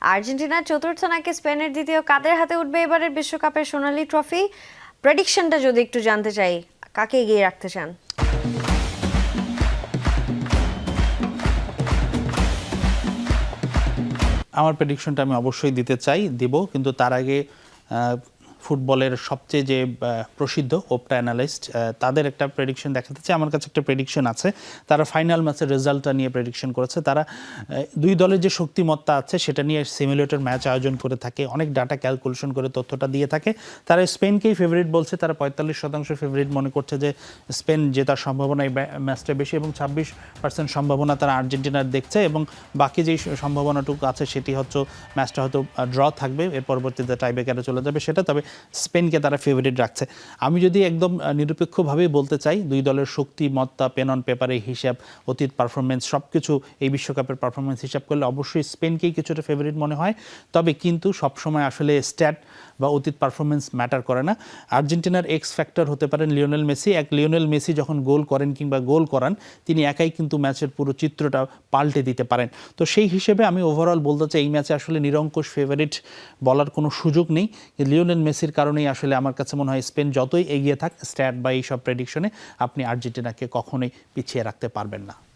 আর্জেন্টিনার চতুর্থ নাকি স্পেনের দ্বিতীয়, কাদের হাতে উঠবে এবারের বিশ্বকাপের সোনালী ট্রফি? প্রেডিকশনটা যদি একটু জানতে চাই, কাকে এগিয়ে রাখতে চান? আমার প্রেডিকশনটা আমি অবশ্যই দিতে চাই, দিব, কিন্তু তার আগে ফুটবলের সবচেয়ে যে প্রসিদ্ধ ওপটা অ্যানালিস্ট তাদের একটা প্রেডিকশন দেখাতে চাই। আমার কাছে একটা প্রেডিকশন আছে, তারা ফাইনাল ম্যাচের রেজাল্টটা নিয়ে প্রেডিকশন করেছে। তারা দুই দলের যে শক্তিমত্তা আছে সেটা নিয়ে সিমুলেটর ম্যাচ আয়োজন করে থাকে, অনেক ডাটা ক্যালকুলেশন করে তথ্যটা দিয়ে থাকে। তারা স্পেনকেই ফেভারিট বলছে, তারা 45% ফেভারিট মনে করছে যে স্পেন জেতার সম্ভাবনা এই ম্যাচটা বেশি, এবং 26% সম্ভাবনা তারা আর্জেন্টিনার দেখছে, এবং বাকি যেই সম্ভাবনাটুকু আছে সেটি হচ্ছে ম্যাচটা হয়তো ড্র থাকবে, এর পরবর্তীতে টাইব্রেকারে চলে যাবে সেটা, তবে স্পেনকে তারা ফেভারিট রাখছে। আমি যদি একদম নিরপেক্ষভাবেই বলতে চাই, দুই দলের শক্তিমত্তা, পেন অন পেপারে হিসাব, অতীত পারফরমেন্স সব কিছু এই বিশ্বকাপের পারফরমেন্স হিসাব করলে অবশ্যই স্পেনকেই কিছুটা ফেভারিট মনে হয়। তবে কিন্তু সবসময় আসলে স্ট্যাট বা অতীত পারফরমেন্স ম্যাটার করে না। আর্জেন্টিনার এক্স ফ্যাক্টর হতে পারেন লিওনেল মেসি। লিওনেল মেসি যখন গোল করেন কিংবা গোল করান, তিনি একাই কিন্তু ম্যাচের পুরো চিত্রটা পাল্টে দিতে পারেন। তো সেই হিসেবে আমি ওভারঅল বলতে চাই এই ম্যাচে আসলে নিরঙ্কুশ ফেভারিট বলার কোনো সুযোগ নেই। লিওনেল মেসির কারণেই আসলে আমার কাছে মনে হয় স্পেন যতই এগিয়ে থাক স্ট্যাট বা এইসব প্রেডিকশনে, আপনি আর্জেন্টিনাকে কখনোই পিছিয়ে রাখতে পারবেন না।